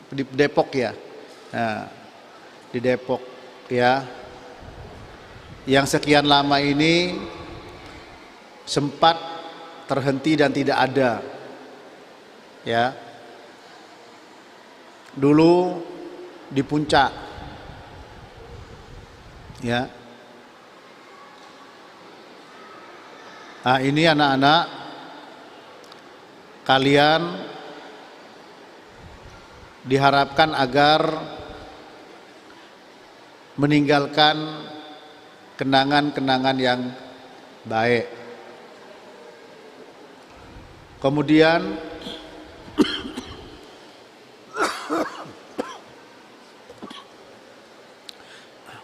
di Depok ya. Nah, di Depok ya, yang sekian lama ini sempat terhenti dan tidak ada ya. Dulu di puncak ya. Nah, ini anak-anak kalian diharapkan agar meninggalkan kenangan-kenangan yang baik. Kemudian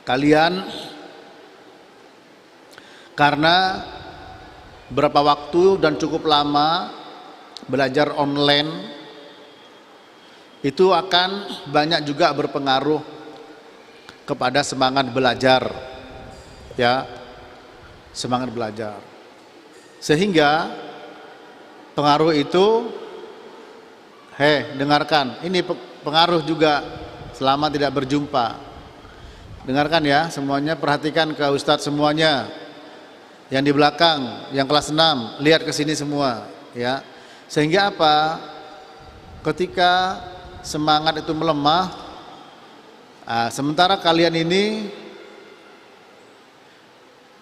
kalian karena berapa waktu dan cukup lama belajar online, itu akan banyak juga berpengaruh kepada semangat belajar ya, semangat belajar. Sehingga pengaruh itu, dengarkan, ini pengaruh juga selama tidak berjumpa. Dengarkan ya semuanya, perhatikan ke Ustadz semuanya. Yang di belakang, yang kelas 6, lihat ke sini semua ya. Sehingga apa? Ketika semangat itu melemah, sementara kalian ini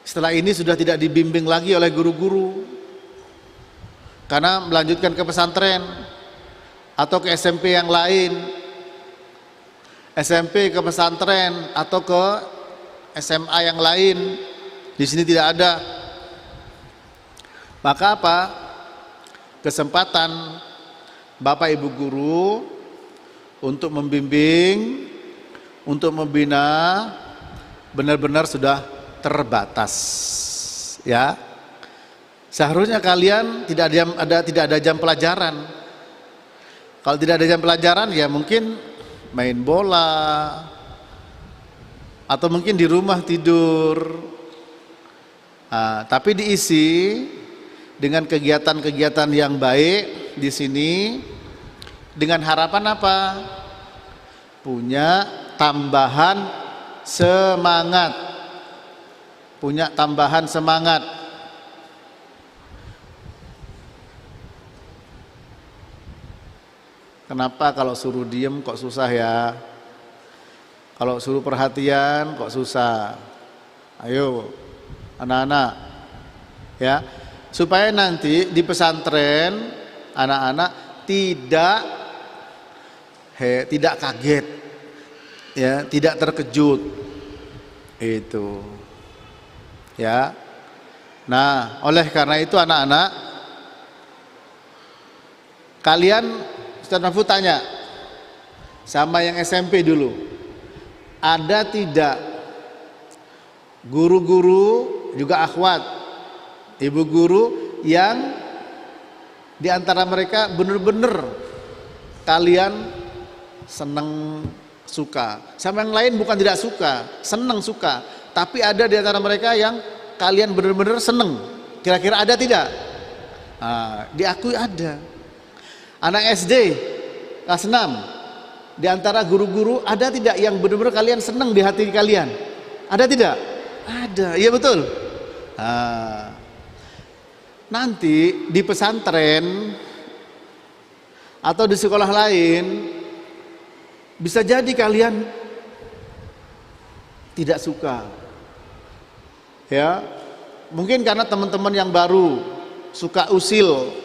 setelah ini sudah tidak dibimbing lagi oleh guru-guru karena melanjutkan ke pesantren atau ke SMP yang lain, SMP ke pesantren atau ke SMA yang lain, di sini tidak ada. Maka apa? Kesempatan Bapak Ibu guru untuk membimbing, untuk membina benar-benar sudah terbatas ya. Seharusnya kalian tidak ada jam pelajaran. Kalau tidak ada jam pelajaran ya mungkin main bola atau mungkin di rumah tidur. Tapi diisi dengan kegiatan-kegiatan yang baik di sini dengan harapan apa? Punya tambahan semangat. Punya tambahan semangat. Kenapa kalau suruh diem kok susah ya? Kalau suruh perhatian kok susah? Ayo anak-anak ya, supaya nanti di pesantren anak-anak tidak kaget ya, tidak terkejut itu ya. Nah, oleh karena itu anak-anak kalian, Ustaz Mahfud tanya sama yang SMP dulu, ada tidak guru-guru juga akhwat, ibu guru yang diantara mereka benar-benar kalian senang, suka, sama yang lain bukan tidak suka, senang, suka, tapi ada diantara mereka yang kalian benar-benar senang. Kira-kira ada tidak? Diakui ada. Anak SD kelas 6, diantara guru-guru ada tidak yang benar-benar kalian senang di hati kalian? Ada tidak? Ada, iya betul. Nanti di pesantren atau di sekolah lain bisa jadi kalian tidak suka ya, mungkin karena teman-teman yang baru suka usil,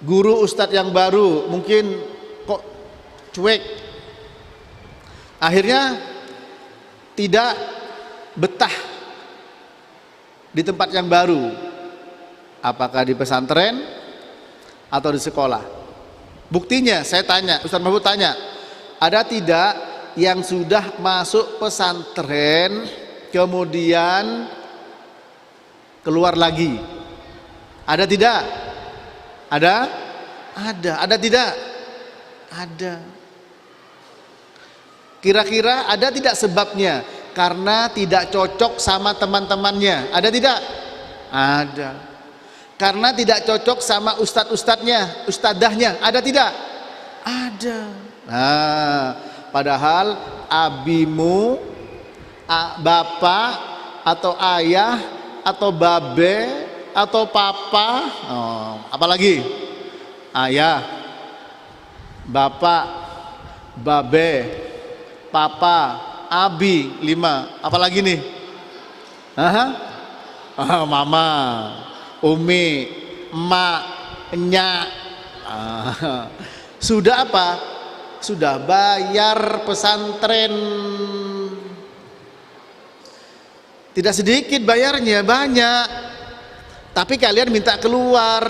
guru ustadz yang baru mungkin kok cuek, akhirnya tidak betah di tempat yang baru, apakah di pesantren atau di sekolah. Buktinya saya tanya, Ustaz Mahfud tanya, ada tidak yang sudah masuk pesantren kemudian keluar lagi? Ada tidak? Ada? Ada tidak? Ada. Kira-kira ada tidak sebabnya? Karena tidak cocok sama teman-temannya. Ada tidak? Ada. Karena tidak cocok sama ustadz-ustadznya, ustadzahnya. Ada tidak? Ada. Nah, padahal abimu, bapak atau ayah atau babe atau papa, apalagi ayah, bapak, babe, papa, abi, 5. Apalagi nih? Mama, umi, emak, nyak. Sudah apa? Sudah bayar pesantren. Tidak sedikit bayarnya, banyak. Tapi kalian minta keluar.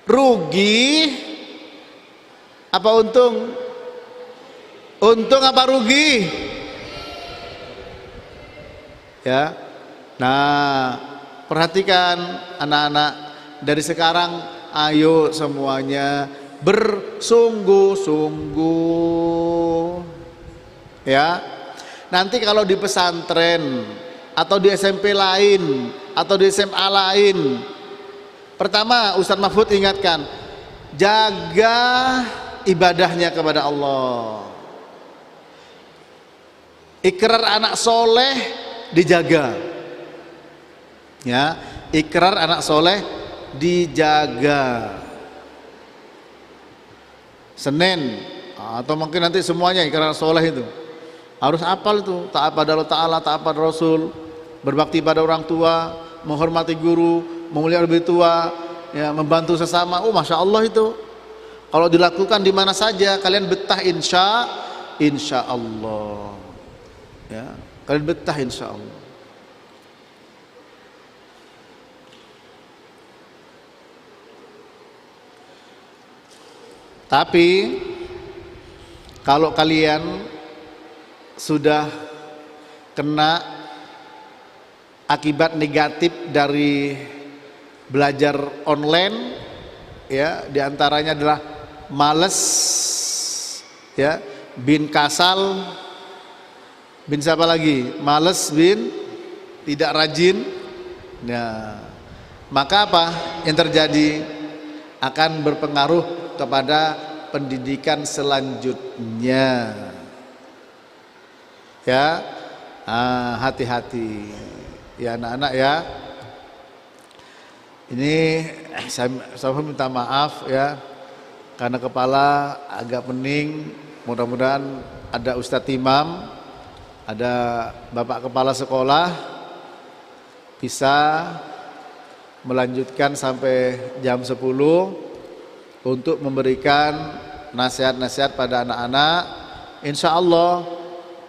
Rugi apa untung? Untung apa rugi? Ya. Nah, perhatikan anak-anak dari sekarang, ayo semuanya bersungguh-sungguh. Ya. Nanti kalau di pesantren atau di SMP lain atau di SMA lain, pertama Ustadz Mahfud ingatkan, jaga ibadahnya kepada Allah. Ikrar anak soleh dijaga, ya, ikrar anak soleh dijaga. Senin atau mungkin nanti semuanya ikrar anak soleh itu harus hafal itu, taat pada Allah Ta'ala, taat pada Rasul, berbakti pada orang tua, menghormati guru, memuliakan lebih tua, ya, membantu sesama. Masya Allah itu kalau dilakukan di mana saja kalian betah, insya Allah, ya, kalian betah insya Allah. Tapi kalau kalian sudah kena akibat negatif dari belajar online, ya, diantaranya adalah males, ya, bin kasal, bin siapa lagi? Males, bin tidak rajin. Nah, maka apa yang terjadi? Akan berpengaruh kepada pendidikan selanjutnya. Ya, hati-hati ya anak-anak ya. Ini saya minta maaf ya, karena kepala agak pening. Mudah-mudahan ada Ustadz Imam, ada Bapak Kepala Sekolah bisa melanjutkan sampai jam 10 untuk memberikan nasihat-nasihat pada anak-anak. Insya Allah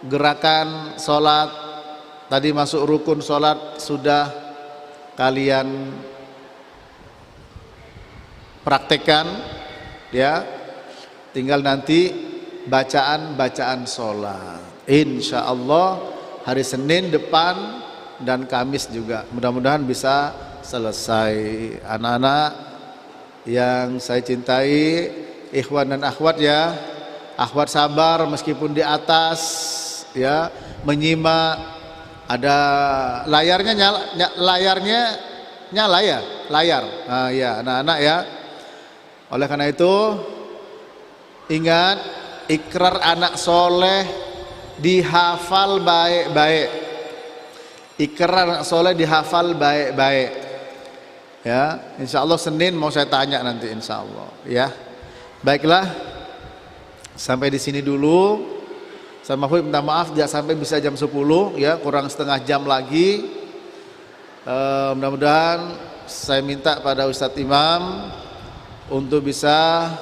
gerakan sholat tadi masuk rukun sholat sudah kalian praktekkan, ya, tinggal nanti bacaan sholat. Insya Allah hari Senin depan dan Kamis juga mudah-mudahan bisa selesai. Anak-anak yang saya cintai, ikhwan dan akhwat ya, akhwat sabar meskipun di atas, ya, menyimak. Ada layarnya nyala ya, layar. Ya anak-anak ya. Oleh karena itu ingat, ikrar anak soleh dihafal baik-baik. Ikrar anak soleh dihafal baik-baik. Ya, insya Allah Senin mau saya tanya nanti insya Allah. Ya, baiklah. Sampai di sini dulu. Saya minta maaf tidak sampai bisa jam 10, ya, kurang setengah jam lagi. Mudah-mudahan saya minta pada Ustadz Imam untuk bisa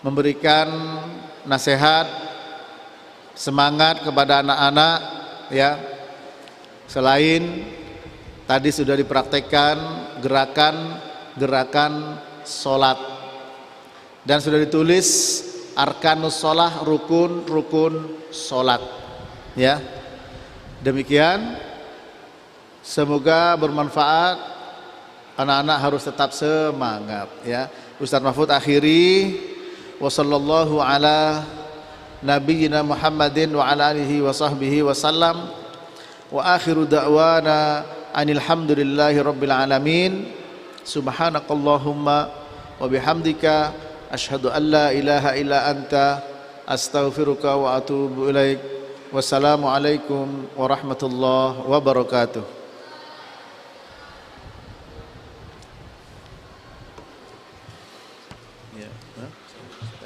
memberikan nasihat, semangat kepada anak-anak, ya. Selain tadi sudah dipraktekkan gerakan sholat dan sudah ditulis arkanus sholah, rukun sholat, ya. Demikian, semoga bermanfaat. Anak-anak harus tetap semangat, ya. Ustadz Mahfud akhiri, wassallallahu ala nabiyyina Muhammadin wa ala alihi wa sahbihi wasallam, wa akhiru da'wana anilhamdulillahi rabbil alamin. Subhanakallahumma wa bihamdika asyhadu an la ilaha illa anta astaghfiruka wa atubu ilaik. Wassalamualaikum warahmatullahi wabarakatuh.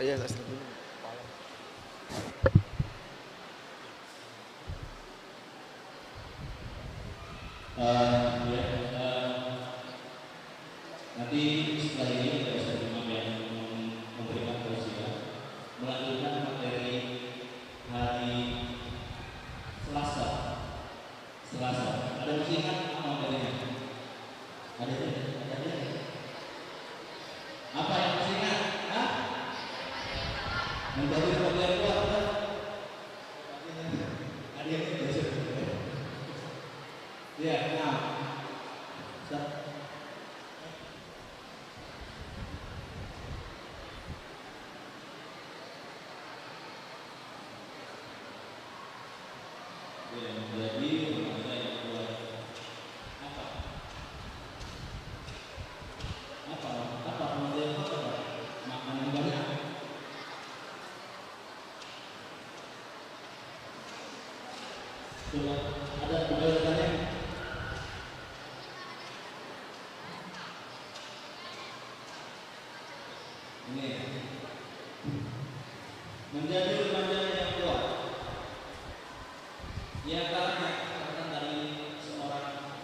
Ya, nanti setelah ini kita bisa imam yang memberikan tausiah melanjutkan materi hari Selasa. Ada masih ingat apa materinya? Ada apa yang masih ingat? Menjadi bagian kuat kan? Ada yang belajar. Ya, nah. Ada kebenarannya. Ini menjadi remaja yang kuat. Yang antaranya katakan dari seorang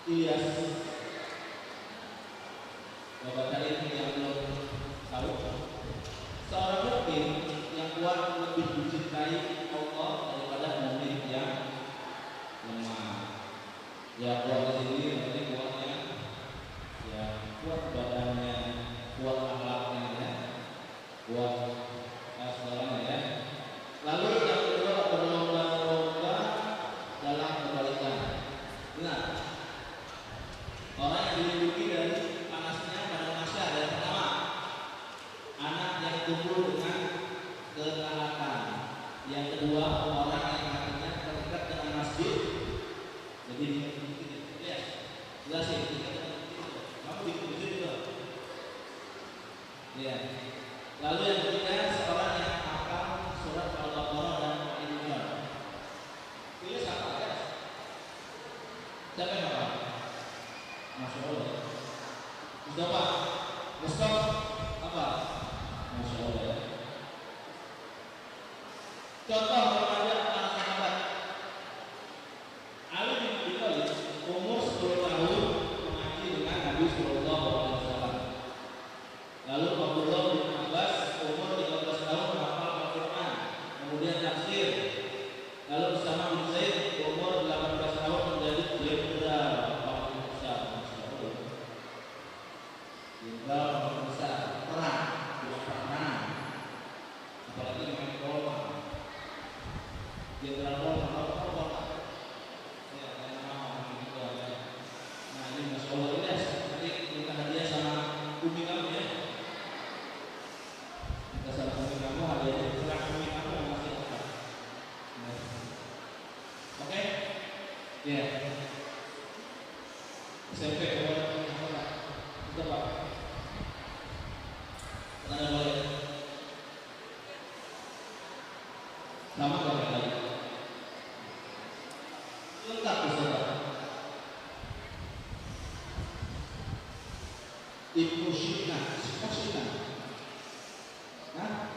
Ilyas, bapak kalian yang belum tahu, seorang mukmin yang kuat lebih dicintai Allah daripada mukmin yang lemah. Ya kuat di sini berarti kuatnya, ya kuat badannya, kuat akhlaknya, ya, kuat segalanya, ya. Lalu yang kedua berlomba-lomba dalam kebaikan. Ingat, orang yang dilindungi dari panasnya pada mahsyar. Yang pertama, anak yang tumbuh dengan ketaatan. Yang kedua, orang yang hatinya terikat dengan masjid. Jadi ya, jelasin. Kamu bikin masjid juga. Ya. Lalu yang ketiga, seorang yang hafal surat Al-Baqarah dan Al-Imran. Pilih siapa ya? Siapa yang hafal? Masya Allah. Mustafa apa? Masya Allah, ya. Contoh remaja para sahabat. Ali bin Abi Thalib umur 10 tahun mengaji dengan Nabi Sallallahu Alaihi Wasallam. Lalu Abdullah bin Abbas umur 13 tahun menghafal Al-Quran, kemudian tafsir. Lalu Usama bin Zaid umur 18 tahun menjadi jenderal pasukan besar. Jenderal pasukan besar perang, bukan perang. Apalagi dengan bola. Jenderal bola atau bola. Ya, nama itu ada. Nah, ini Masya Allah, ini nanti minta hadiah sama umi kamu, ya. Minta sama umi kamu hadiahnya, serah umi kamu yang masih apa. Oke? Ya. SMP apa? Itu Pak. Ada boleh. Sama kalau lagi. Lengkap saudara. Ibnu Sina, nah,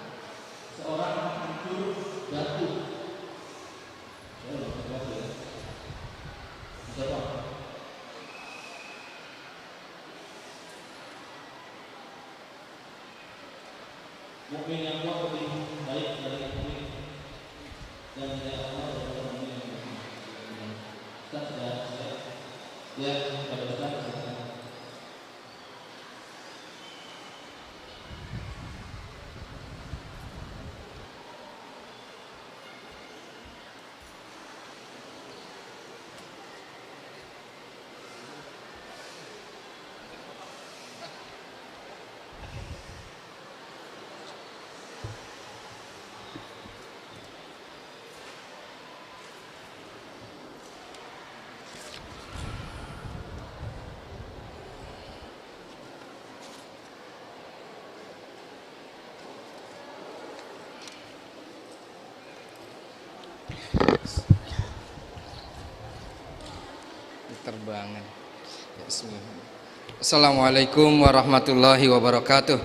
seorang penghancur batu. Batu, ya. Siapa? Mukmin yang kuat lebih baik dari mukmin dan tidak Allah dari mukmin yang lemah. Ustaz sudah siap? Ya, pada Ustaz. Terbangan. Bismillah. Assalamualaikum warahmatullahi wabarakatuh.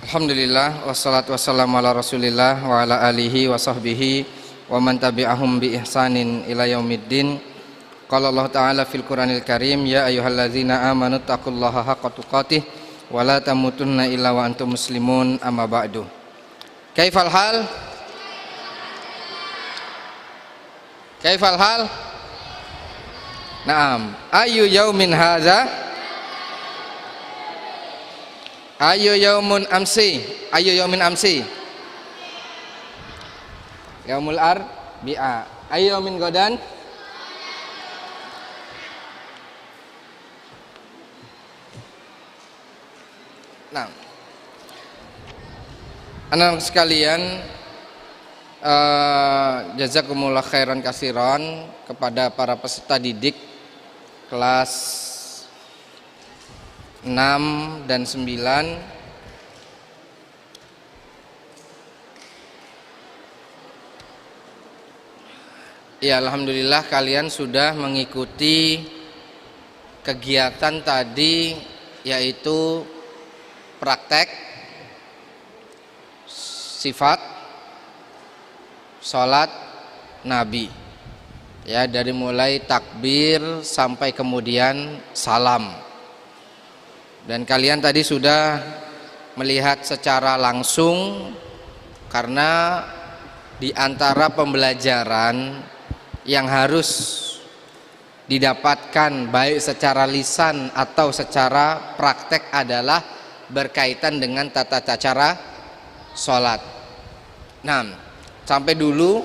Alhamdulillah wassalatu wassalamu ala Rasulillah wa ala alihi wa sahbihi wa man tabi'ahum bi ihsanin ila yaumiddin. Qala Allah Ta'ala fil Qur'anil Karim, ya ayyuhalladzina amanu taqullaha haqqa tuqatih wa la tamutunna illa wa antum muslimun, amma ba'du. Kaifal hal? Kaifal hal? Naam. Ayu yaumin hadza? Ayu yaumun amsi? Ayu yaumin amsi? Yaumul arbi'a. Ayu yaumin godan? Nah, anak sekalian, jazakumullah khairan kasiron kepada para peserta didik kelas 6 dan 9. Ya, alhamdulillah kalian sudah mengikuti kegiatan tadi, yaitu praktek sifat sholat Nabi, ya, dari mulai takbir sampai kemudian salam. Dan kalian tadi sudah melihat secara langsung, karena di antara pembelajaran yang harus didapatkan baik secara lisan atau secara praktek adalah berkaitan dengan tata cara sholat. Nah, sampai dulu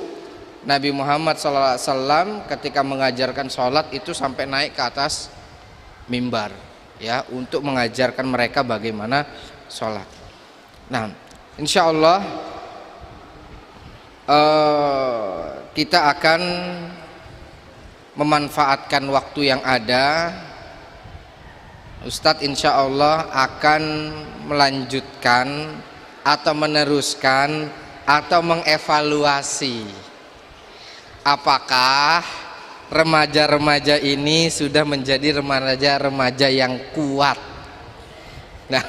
Nabi Muhammad SAW ketika mengajarkan sholat itu sampai naik ke atas mimbar, ya, untuk mengajarkan mereka bagaimana sholat. Nah, insya Allah kita akan memanfaatkan waktu yang ada. Ustadz insya Allah akan melanjutkan atau meneruskan atau mengevaluasi apakah remaja-remaja ini sudah menjadi remaja-remaja yang kuat. Nah,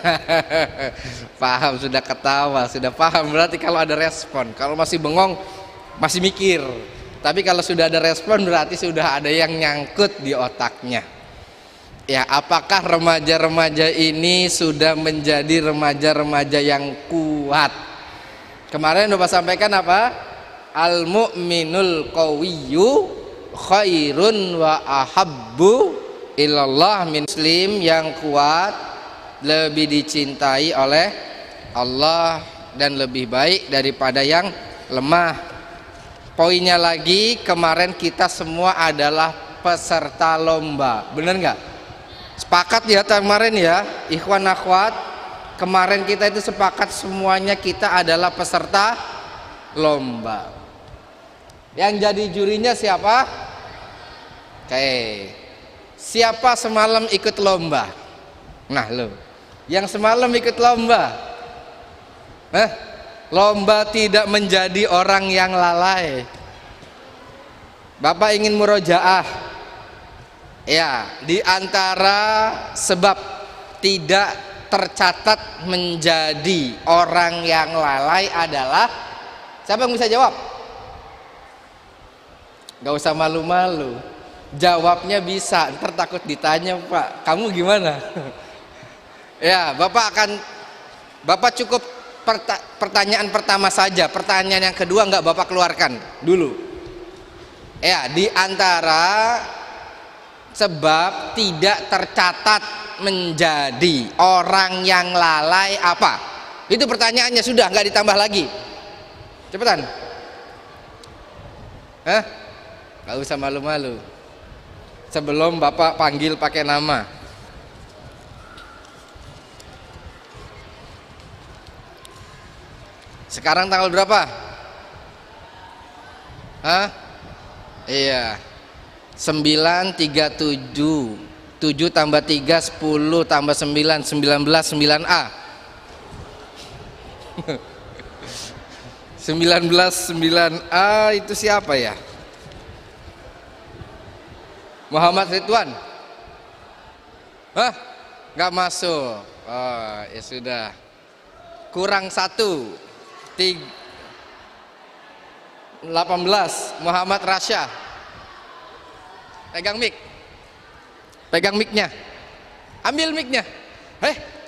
paham, sudah ketawa, sudah paham, berarti kalau ada respon. Kalau masih bengong, masih mikir. Tapi kalau sudah ada respon, berarti sudah ada yang nyangkut di otaknya. Ya, apakah remaja-remaja ini sudah menjadi remaja-remaja yang kuat? Kemarin Bapak sampaikan apa? Al-mu'minul qawiyyu khairun wa ahabbu ilallah min muslim yang kuat lebih dicintai oleh Allah dan lebih baik daripada yang lemah. Poinnya lagi, kemarin kita semua adalah peserta lomba, bener nggak? Sepakat ya kemarin ya, ikhwan akhwat, kemarin kita itu sepakat semuanya kita adalah peserta lomba. Yang jadi jurinya siapa? Oke, siapa semalam ikut lomba? Nah lo, yang semalam ikut lomba, lomba tidak menjadi orang yang lalai. Bapak ingin murojaah. Ya, di antara sebab tidak tercatat menjadi orang yang lalai adalah, siapa yang bisa jawab? Gak usah malu-malu, jawabnya bisa. Ntar takut ditanya, Pak, kamu gimana? Ya, Bapak cukup pertanyaan pertama saja. Pertanyaan yang kedua nggak Bapak keluarkan dulu. Ya, di antara sebab tidak tercatat menjadi orang yang lalai apa? Itu pertanyaannya, sudah, nggak ditambah lagi. Cepetan. Nggak usah malu-malu. Sebelum Bapak panggil pakai nama. Sekarang tanggal berapa? Iya, 937. 7 tambah 3 10 tambah 9 19 9A. 19 9A itu siapa ya? Muhammad Ridwan? Hah? Nggak masuk. Oh, ya sudah. Kurang 1. 18 Muhammad Rasya. Pegang mic. Pegang micnya. Ambil micnya.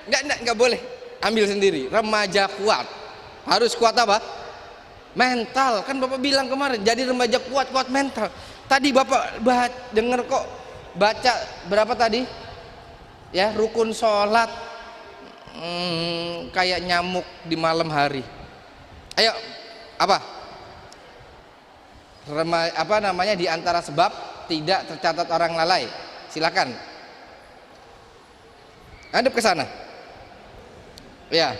Enggak boleh. Ambil sendiri. Remaja kuat. Harus kuat apa? Mental. Kan Bapak bilang kemarin, jadi remaja kuat mental. Tadi Bapak dengar kok baca berapa tadi? Ya, rukun sholat kayak nyamuk di malam hari. Ayo, apa? Apa namanya, di antara sebab tidak tercatat orang lalai? Silakan. Hadap ke sana. Ya.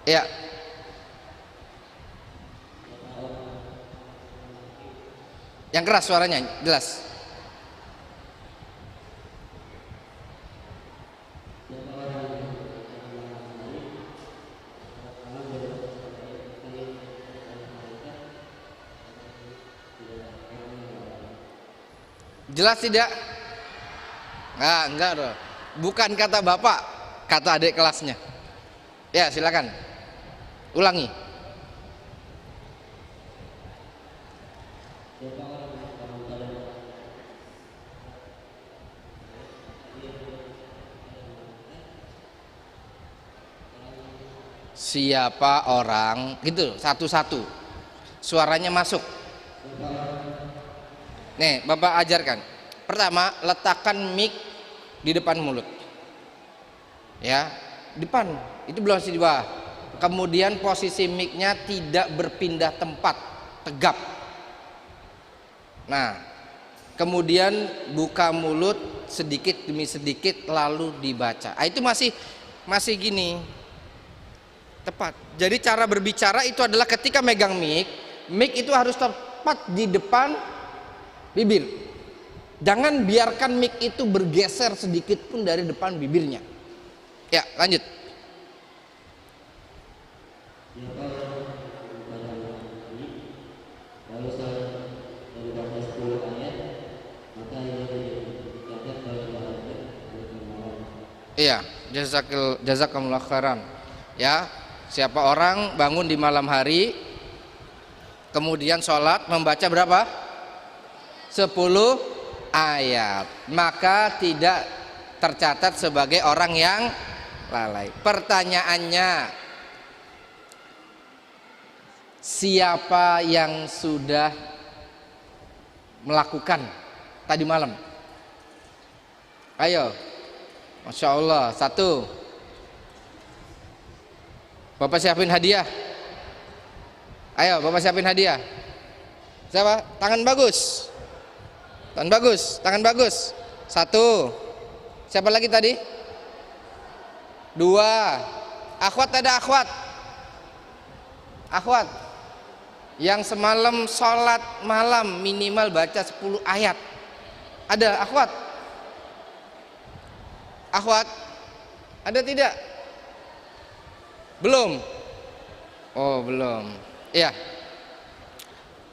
Ya. Yang keras suaranya, jelas. Jelas tidak? Enggak dong. Bukan kata Bapak, kata adik kelasnya. Ya, silakan. Ulangi. Siapa orang, gitu, satu-satu. Suaranya masuk. Nih, Bapak ajarkan. Pertama, letakkan mic di depan mulut. Ya, depan. Itu belum di bawah. Kemudian posisi mic-nya tidak berpindah tempat, tegap. Nah, kemudian buka mulut sedikit demi sedikit lalu dibaca. Itu masih gini. Tepat. Jadi cara berbicara itu adalah ketika megang mic itu harus tepat di depan bibir. Jangan biarkan mic itu bergeser sedikit pun dari depan bibirnya. Ya, lanjut. Iya, jazakallahu khairan. Ya, siapa orang bangun di malam hari kemudian sholat membaca berapa? 10 ayat, maka tidak tercatat sebagai orang yang lalai. Pertanyaannya, siapa yang sudah melakukan tadi malam? Ayo, Masya Allah. 1. Bapak siapin hadiah. Ayo, Bapak siapin hadiah. Siapa? Tangan bagus. Tangan bagus, tangan bagus. 1. Siapa lagi tadi? 2. Akhwat, ada akhwat? Akhwat yang semalam sholat malam minimal baca 10 ayat. Ada akhwat? Akhwat? Ada tidak? Belum? Oh, belum. Iya.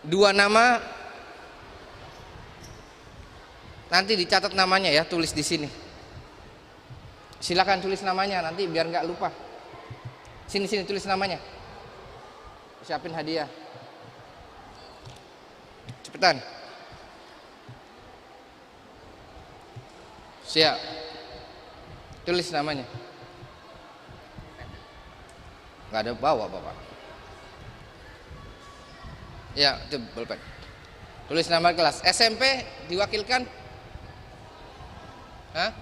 2 nama nanti dicatat namanya ya, tulis di sini. Silakan tulis namanya nanti biar nggak lupa. Sini tulis namanya. Siapin hadiah. Cepetan. Siap. Tulis namanya. Nggak ada bawa Bapak. Ya, itu bolpen. Tulis nama kelas. SMP diwakilkan? Hah?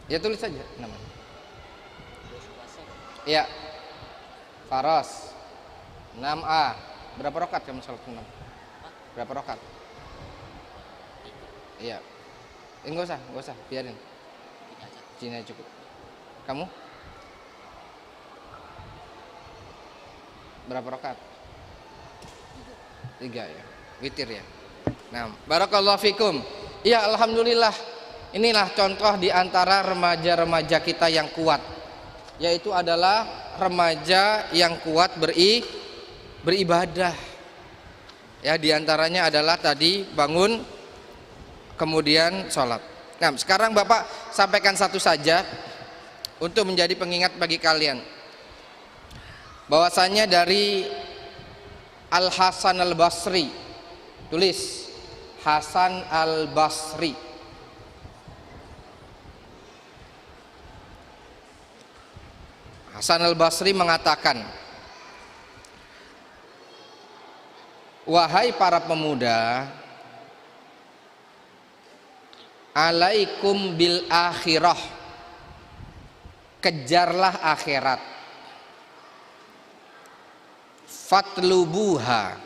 Ya tulis saja nama. Iya. Faros 6A. Berapa rakaat kamu sholat 6? Berapa rakaat? Iya. Enggak usah, biarin. Cina cukup. Kamu? Berapa rakaat? 3 ya. Witir ya. Nah, barakallahu fikum. Iya, alhamdulillah. Inilah contoh di antara remaja-remaja kita yang kuat, yaitu adalah remaja yang kuat beribadah. Ya, di antaranya adalah tadi bangun kemudian sholat. Nah, sekarang Bapak sampaikan satu saja untuk menjadi pengingat bagi kalian. Bahwasanya dari Al Hasan Al Basri, tulis Hasan Al Basri. Hasan Al Basri mengatakan, wahai para pemuda, alaikum bil akhirah, kejarlah akhirat, fatlubuha,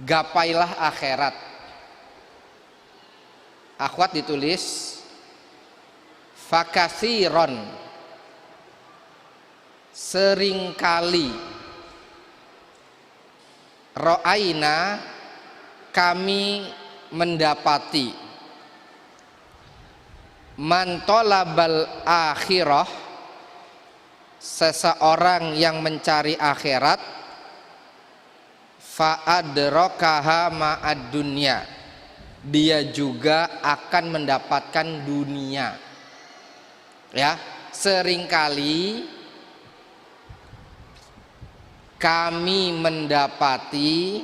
gapailah akhirat. Akhwat ditulis fakasiron, seringkali, ro'aina, kami mendapati, man tolabal akhirah, seseorang yang mencari akhirat, fa'adrokaha ma'ad dunya, dia juga akan mendapatkan dunia. Ya, seringkali kami mendapati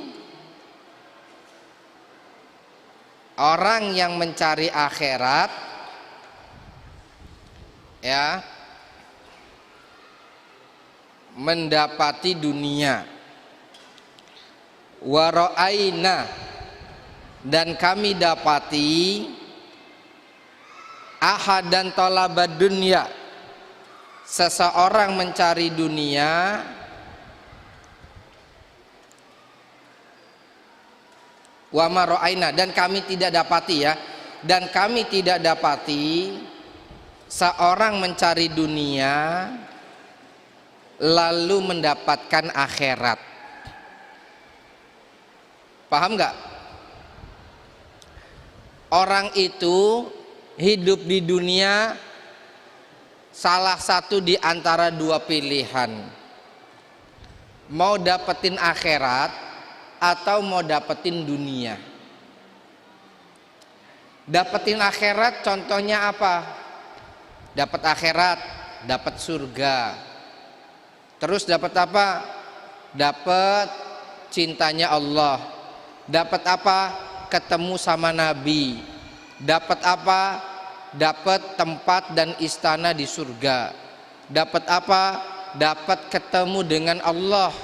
orang yang mencari akhirat, ya, mendapati dunia. Waro'aina, dan kami dapati ahadan tolabad dunya, seseorang mencari dunia, wa ma ra'aina, dan kami tidak dapati, ya, dan kami tidak dapati seorang mencari dunia lalu mendapatkan akhirat. Paham nggak? Orang itu hidup di dunia salah satu di antara dua pilihan, mau dapetin akhirat atau mau dapetin dunia. Dapetin akhirat contohnya apa? Dapat akhirat, dapat surga. Terus dapat apa? Dapat cintanya Allah. Dapat apa? Ketemu sama Nabi. Dapat apa? Dapat tempat dan istana di surga. Dapat apa? Dapat ketemu dengan Allah.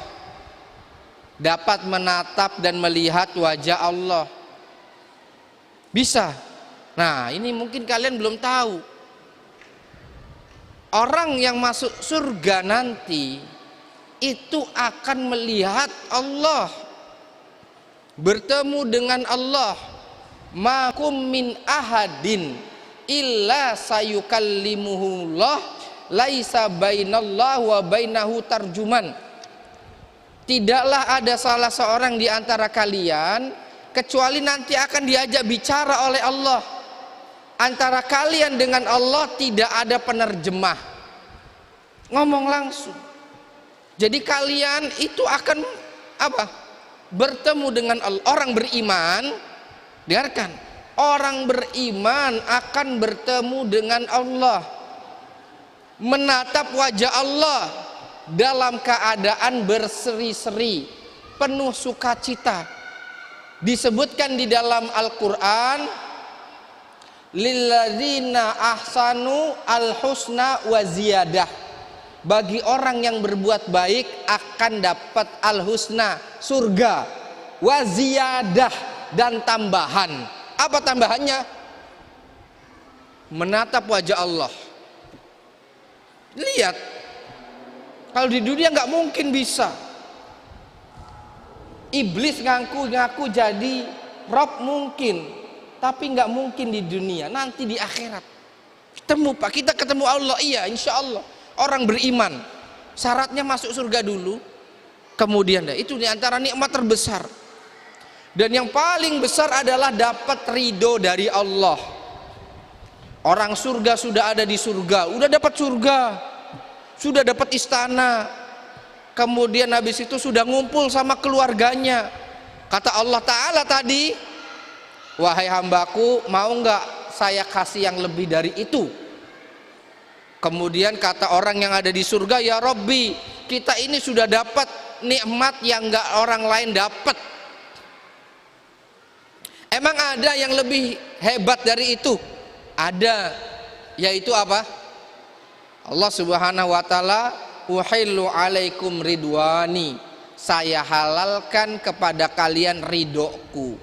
Dapat menatap dan melihat wajah Allah. Bisa. Nah, ini mungkin kalian belum tahu. Orang yang masuk surga nanti itu akan melihat Allah, bertemu dengan Allah. Makum min ahadin illa sayukallimuhullah laisa bainallahu wa bainahu tarjuman. Tidaklah ada salah seorang di antara kalian kecuali nanti akan diajak bicara oleh Allah. Antara kalian dengan Allah tidak ada penerjemah, ngomong langsung. Jadi kalian itu akan apa? Bertemu dengan Allah. Orang beriman, dengarkan, orang beriman akan bertemu dengan Allah, menatap wajah Allah dalam keadaan berseri-seri, penuh sukacita. Disebutkan di dalam Al-Quran, lilladzina ahsanu al-husna wa ziyadah, bagi orang yang berbuat baik akan dapat al-husna, surga, wa ziyadah, dan tambahan. Apa tambahannya? Menatap wajah Allah. Lihat, kalau di dunia nggak mungkin bisa. Iblis ngaku jadi Rob mungkin, tapi nggak mungkin di dunia. Nanti di akhirat ketemu, Pak, kita ketemu Allah, iya, insya Allah. Orang beriman syaratnya masuk surga dulu, kemudian itu diantara nikmat terbesar. Dan yang paling besar adalah dapat ridho dari Allah. Orang surga sudah ada di surga, udah dapat surga, sudah dapat istana, kemudian habis itu sudah ngumpul sama keluarganya. Kata Allah Ta'ala tadi, wahai hambaku, mau nggak saya kasih yang lebih dari itu? Kemudian kata orang yang ada di surga, ya Rabbi, kita ini sudah dapat nikmat yang nggak orang lain dapat. Emang ada yang lebih hebat dari itu? Ada, yaitu apa? Allah Subhanahu wa taala, uhillu alaikum ridwani, saya halalkan kepada kalian ridhoku.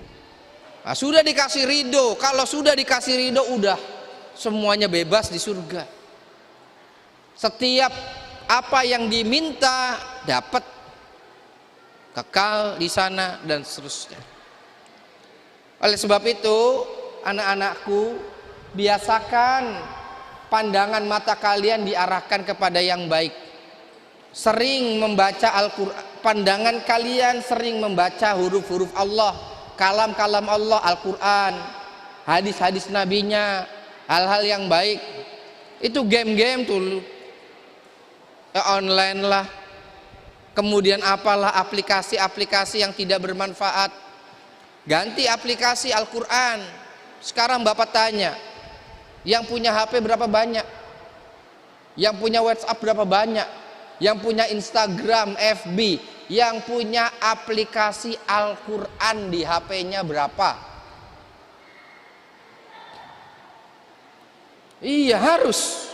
Nah, sudah dikasih ridho, kalau sudah dikasih ridho udah semuanya bebas di surga. Setiap apa yang diminta dapat, kekal di sana dan seterusnya. Oleh sebab itu, anak-anakku, biasakan pandangan mata kalian diarahkan kepada yang baik. Sering membaca Al-Quran, pandangan kalian sering membaca huruf-huruf Allah, kalam-kalam Allah, Al-Quran, hadis-hadis nabinya, hal-hal yang baik. Itu game-game tuh, online lah, kemudian apalah aplikasi-aplikasi yang tidak bermanfaat. Ganti aplikasi Al-Quran. Sekarang Bapak tanya, yang punya HP berapa banyak? Yang punya WhatsApp berapa banyak? Yang punya Instagram, FB, yang punya aplikasi Al-Quran di HP-nya berapa? Iya, harus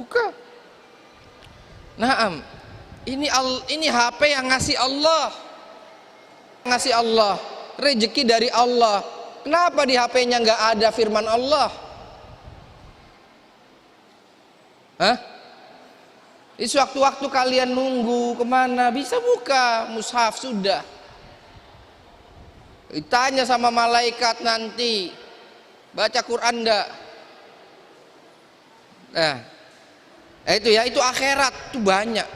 buka. Naam, ini HP yang ngasih Allah, rezeki dari Allah. Kenapa di HP-nya nggak ada firman Allah? Hah? Di sewaktu-waktu kalian nunggu kemana, bisa buka mushaf sudah. Ditanya sama malaikat nanti, baca Quran enggak? Nah, itu ya, itu akhirat, itu banyak.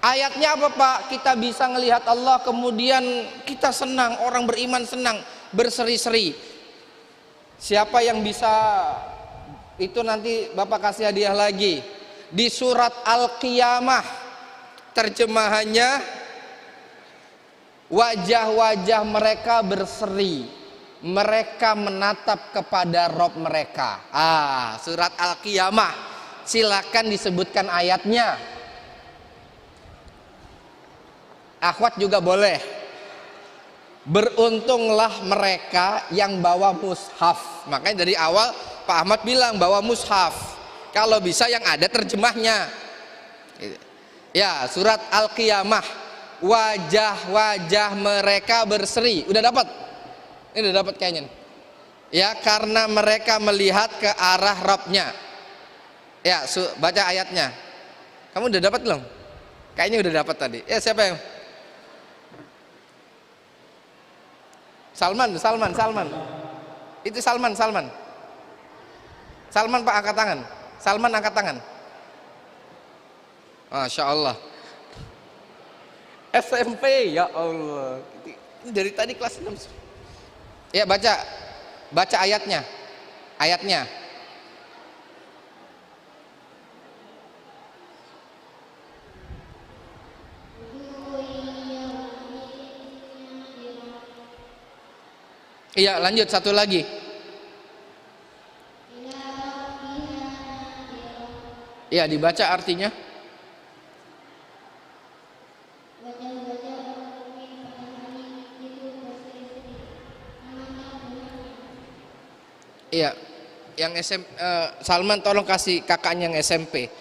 Ayatnya apa Pak? Kita bisa ngelihat Allah, kemudian kita senang, orang beriman senang, berseri-seri. Siapa yang bisa, itu nanti Bapak kasih hadiah lagi. Di surat Al-Qiyamah, terjemahannya, wajah-wajah mereka berseri, mereka menatap kepada Rob mereka. Surat Al-Qiyamah, silakan disebutkan ayatnya. Akhwat juga boleh. Beruntunglah mereka yang bawa mushaf. Makanya dari awal Pak Ahmad bilang bawa mushaf. Kalau bisa yang ada terjemahnya. Ya, surat Al-Qiyamah, wajah-wajah mereka berseri. Udah dapat? Ini udah dapat kayaknya. Ya, karena mereka melihat ke arah Rabbnya. Ya, baca ayatnya. Kamu udah dapat belum? Kayaknya udah dapat tadi. Ya, siapa yang? Salman. Itu Salman. Salman Pak, angkat tangan. Salman angkat tangan. Masya Allah. SMP, ya Allah. Ini dari tadi kelas 6. Ya, baca ayatnya. Iya, lanjut satu lagi. Iya, dibaca artinya. Iya, yang Salman tolong kasih kakaknya yang SMP.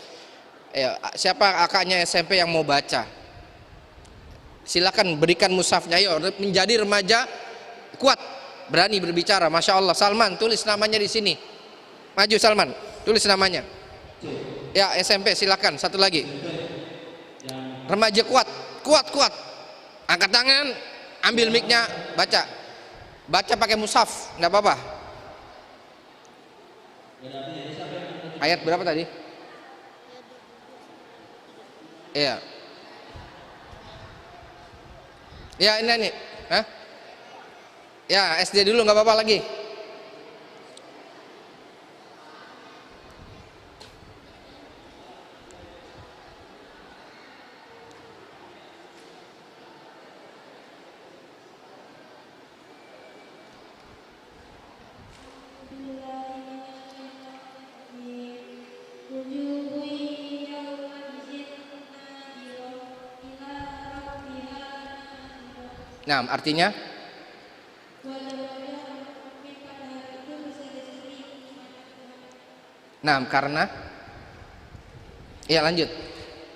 Ya, siapa kakaknya SMP yang mau baca? Silakan berikan mushafnya. Ayo, menjadi remaja kuat, berani berbicara. Masya Allah. Salman, tulis namanya di sini. Maju Salman, tulis namanya. Ya, SMP silakan. Satu lagi. Remaja kuat. Angkat tangan, ambil mic-nya, baca. Baca pakai mushaf, nggak apa-apa. Ayat berapa tadi? Iya. Ya, ini. Hah? Ya, SD dulu nggak apa-apa lagi. Nah, artinya nah, karena ya lanjut.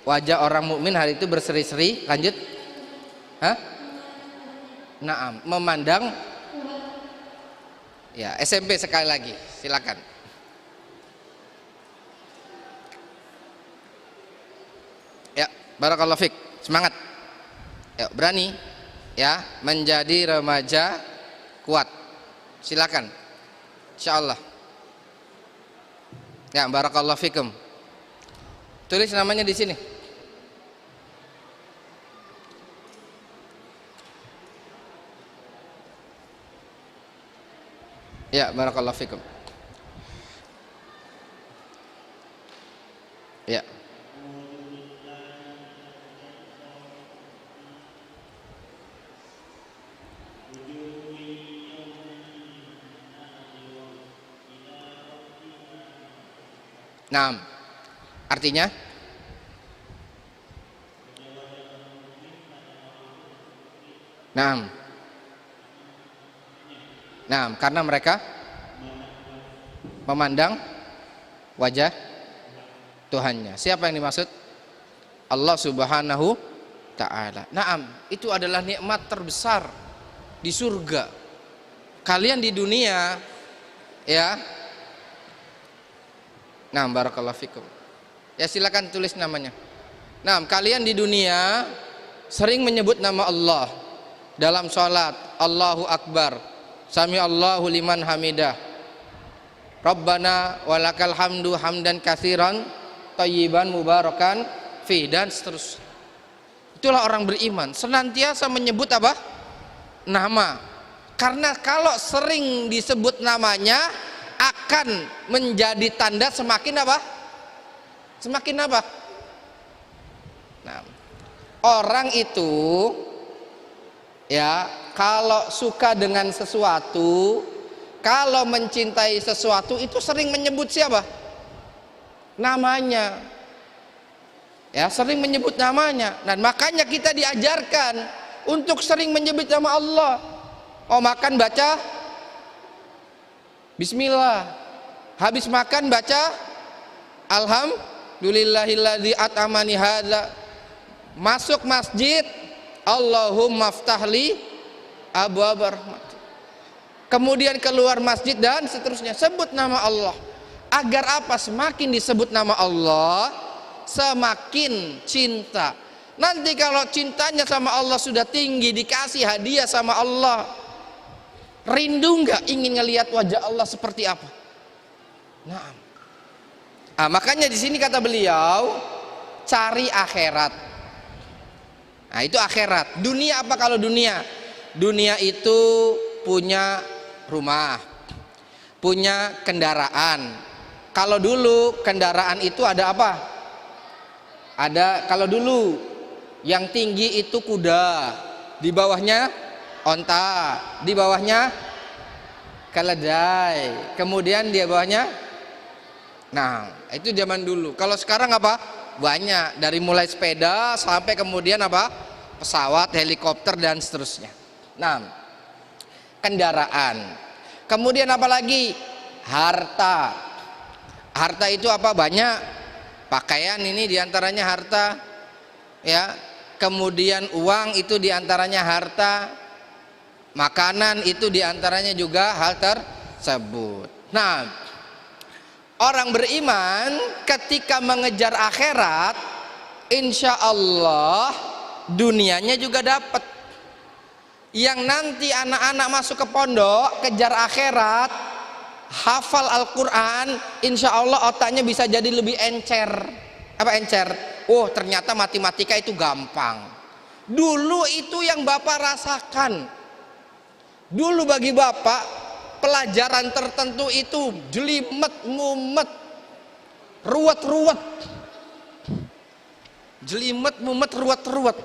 Wajah orang mukmin hari itu berseri-seri, lanjut. Hah? Naam, memandang. Ya, SMP sekali lagi. Silakan. Ya, barakallahu fik. Semangat. Ya, berani ya menjadi remaja kuat. Silakan. Insyaallah. Ya, barakallahu fikum. Tulis namanya di sini. Ya, barakallahu fikum. Ya. Nah, artinya nah, karena mereka memandang wajah Tuhannya. Siapa yang dimaksud? Allah Subhanahu Ta'ala. Naam, itu adalah nikmat terbesar di surga. Kalian di dunia, ya. Nah, barakallahu fikum. Ya, silakan tulis namanya. Nah, kalian di dunia sering menyebut nama Allah dalam sholat. Allahu Akbar, Sami Allahu liman hamidah, Rabbana walakal hamdu hamdan katsiran thayyiban mubarakan fi, dan seterusnya. Itulah orang beriman, senantiasa menyebut apa? Nama. Karena kalau sering disebut namanya akan menjadi tanda semakin apa? Semakin apa? Nah, orang itu ya kalau suka dengan sesuatu, kalau mencintai sesuatu itu sering menyebut siapa? Namanya. Ya, sering menyebut namanya. Dan makanya kita diajarkan untuk sering menyebut nama Allah. Oh, makan baca Bismillah. Habis makan baca Alhamdulillahilladzi at'amani hadza. Masuk masjid, Allahumma ftahli abwaab rahmat. Kemudian keluar masjid dan seterusnya, sebut nama Allah. Agar apa? Semakin disebut nama Allah, semakin cinta. Nanti kalau cintanya sama Allah sudah tinggi, dikasih hadiah sama Allah, rindu nggak ingin ngelihat wajah Allah seperti apa? Nah, makanya di sini kata beliau, cari akhirat. Nah, itu akhirat. Dunia apa kalau dunia? Dunia itu punya rumah, punya kendaraan. Kalau dulu kendaraan itu ada apa? Ada, kalau dulu yang tinggi itu kuda, di bawahnya onta, di bawahnya keledai, kemudian di bawahnya, nah itu zaman dulu. Kalau sekarang apa? Banyak, dari mulai sepeda sampai kemudian apa? Pesawat, helikopter dan seterusnya. Nah, kendaraan. Kemudian apa lagi? Harta. Harta itu apa? Banyak. Pakaian ini diantaranya harta, ya. Kemudian uang itu diantaranya harta. Makanan itu diantaranya juga hal tersebut. Nah, orang beriman ketika mengejar akhirat, insya Allah dunianya juga dapat. Yang nanti anak-anak masuk ke pondok kejar akhirat, hafal Al-Quran, insya Allah otaknya bisa jadi lebih encer. Apa encer? Oh, ternyata matematika itu gampang. Dulu itu yang Bapak rasakan, Dulu bagi bapak pelajaran tertentu itu jelimet, mumet, ruwet-ruwet. Jelimet, mumet, ruwet-ruwet.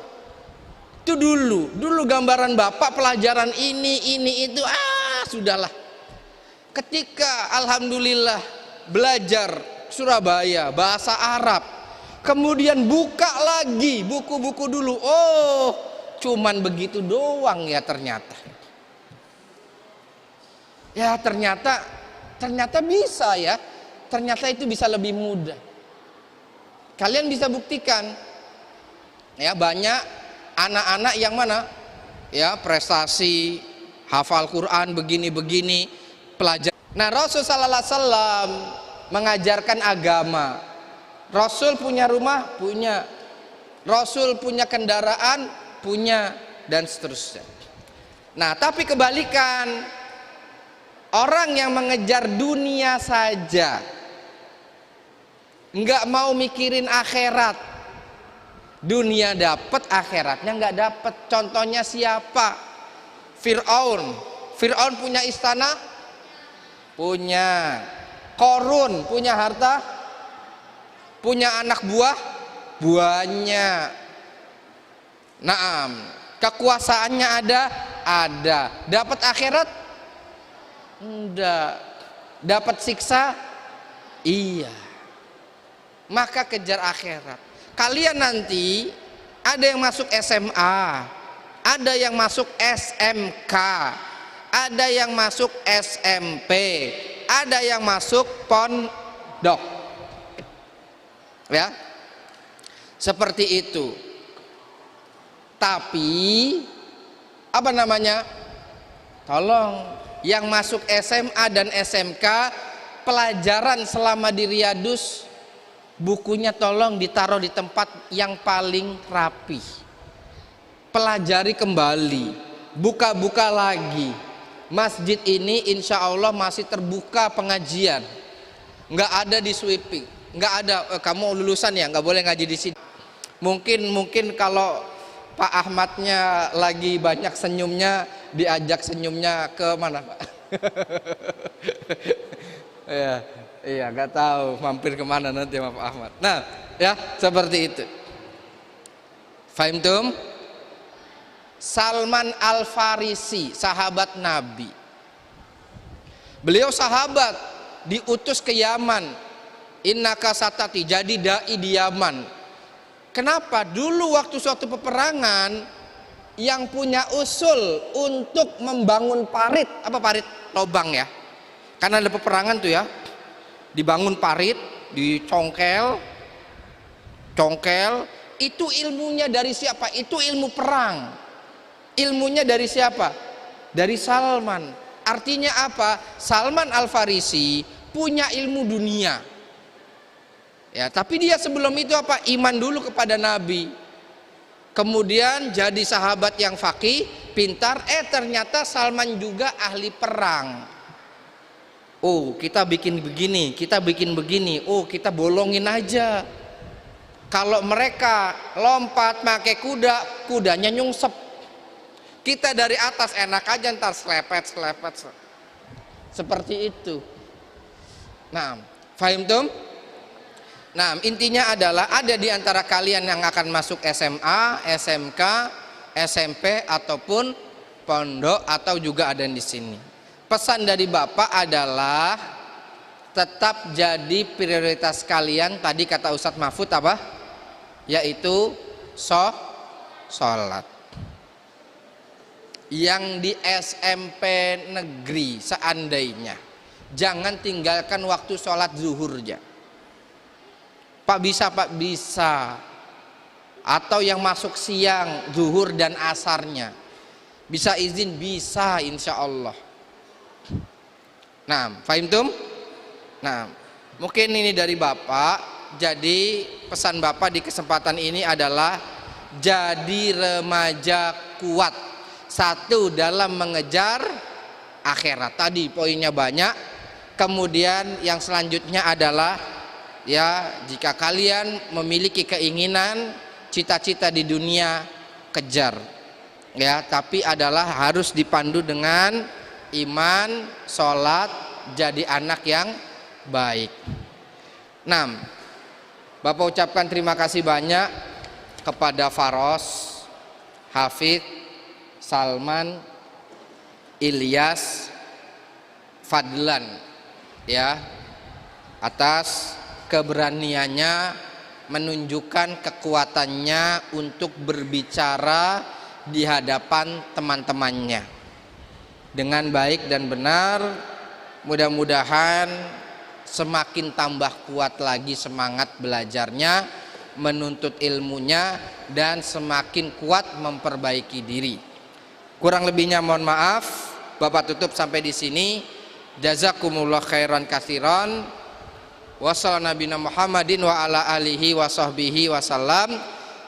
Itu dulu gambaran bapak pelajaran ini itu, sudahlah. Ketika alhamdulillah belajar Surabaya bahasa Arab, kemudian buka lagi buku-buku dulu, oh cuman begitu doang ya ternyata. Ya ternyata bisa ya, ternyata itu bisa lebih mudah. Kalian bisa buktikan ya, banyak anak-anak yang mana ya prestasi hafal Quran begini-begini pelajar. Nah, Rasul sallallahu alaihi wasallam mengajarkan agama. Rasul punya rumah, punya. Rasul punya kendaraan, punya, dan seterusnya. Nah, tapi kebalikan, orang yang mengejar dunia saja, nggak mau mikirin akhirat. Dunia dapat, akhiratnya nggak dapat. Contohnya siapa? Fir'aun. Fir'aun punya istana? Punya. Korun punya harta? Punya anak buah? Banyak. Naam. Kekuasaannya ada? Ada. Dapat akhirat? Enggak. Dapat siksa? Iya. Maka kejar akhirat. Kalian nanti ada yang masuk SMA, ada yang masuk SMK, ada yang masuk SMP, ada yang masuk pondok. Ya. Seperti itu. Tapi apa namanya? Tolong yang masuk SMA dan SMK, pelajaran selama di Riyadus, bukunya tolong ditaruh di tempat yang paling rapi. Pelajari kembali, buka-buka lagi. Masjid ini insya Allah masih terbuka pengajian, nggak ada di sweeping, nggak ada. Kamu lulusan ya, nggak boleh ngaji di sini. Mungkin kalau Pak Ahmadnya lagi banyak senyumnya, diajak senyumnya ke mana Pak? Iya, nggak tahu mampir kemana nanti sama Pak Ahmad. Nah, ya seperti itu. Fahimtum? Salman Al-Farisi, sahabat Nabi. Beliau sahabat, diutus ke Yaman. Innaka satati, jadi dai di Yaman. Kenapa? Dulu waktu suatu peperangan, yang punya usul untuk membangun parit, apa parit? Lobang ya. Karena ada peperangan tuh ya. Dibangun parit, dicongkel, itu ilmunya dari siapa? Itu ilmu perang. Ilmunya dari siapa? Dari Salman. Artinya apa? Salman Al-Farisi punya ilmu dunia. Ya, tapi dia sebelum itu apa? Iman dulu kepada Nabi. Kemudian jadi sahabat yang faqih, pintar. Ternyata Salman juga ahli perang. Oh, kita bikin begini, kita bikin begini. Oh, kita bolongin aja. Kalau mereka lompat pakai kuda, kudanya nyungsep. Kita dari atas enak aja, ntar selepet. Seperti itu. Nah, fahimtum? Nah, intinya adalah ada di antara kalian yang akan masuk SMA, SMK, SMP ataupun pondok, atau juga ada di sini. Pesan dari Bapak adalah tetap jadi prioritas kalian. Tadi kata Ustadz Mahfud apa? Yaitu sholat. Yang di SMP negeri seandainya, jangan tinggalkan waktu sholat zuhurnya. Pak bisa. Atau yang masuk siang, zuhur dan asarnya, bisa izin? Bisa, insya Allah. Nah, fahimtum? Nah, mungkin ini dari Bapak. Jadi pesan Bapak di kesempatan ini adalah jadi remaja kuat. Satu, dalam mengejar akhirat. Tadi poinnya banyak. Kemudian yang selanjutnya adalah ya, jika kalian memiliki keinginan, cita-cita di dunia, kejar. ya, tapi adalah harus dipandu dengan iman, sholat, jadi anak yang baik. 6. Bapak ucapkan terima kasih banyak kepada Faros, Hafid, Salman, Ilyas, Fadlan, ya, atas keberaniannya menunjukkan kekuatannya untuk berbicara di hadapan teman-temannya dengan baik dan benar. Mudah-mudahan semakin tambah kuat lagi semangat belajarnya, menuntut ilmunya, dan semakin kuat memperbaiki diri. Kurang lebihnya mohon maaf. Bapak tutup sampai di sini. Jazakumullah khairan katsiran. Wassallallahu Muhammadin wa ala alihi wa sahbihi wasallam.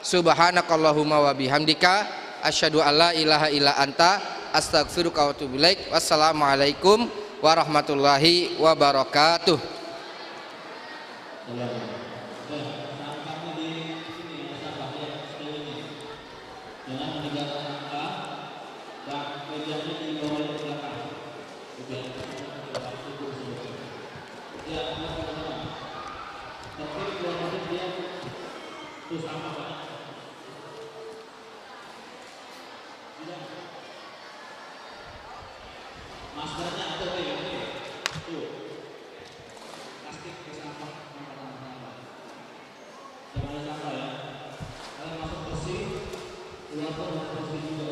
Subhanakallahumma wa bihamdika asyhadu alla ilaha illa anta astaghfiruka wa atubu ilaik. Wassalamualaikum warahmatullahi wabarakatuh. Jangan meninggalkan angka dan mejanya di bawah di belakang. Ya, tapi kalau dia itu sama banyak. Maskernya atau ini? Tuh. Plastik di sampah. Jangan ada sampah ya. Kalau masuk bersih, keluar pun bersih juga.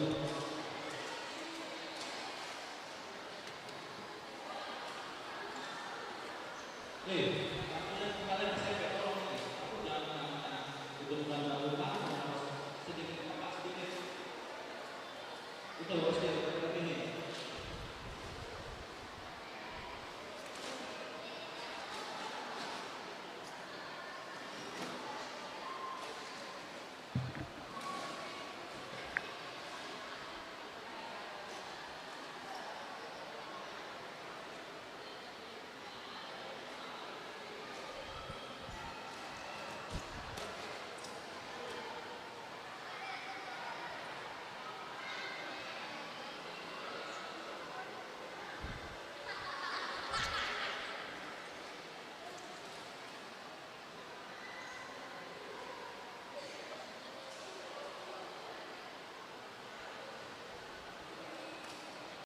Kalian saya tolong nih. Aku jangan itu bukan terlalu lama, sedikit apa sedikit. Itu harus seperti ini.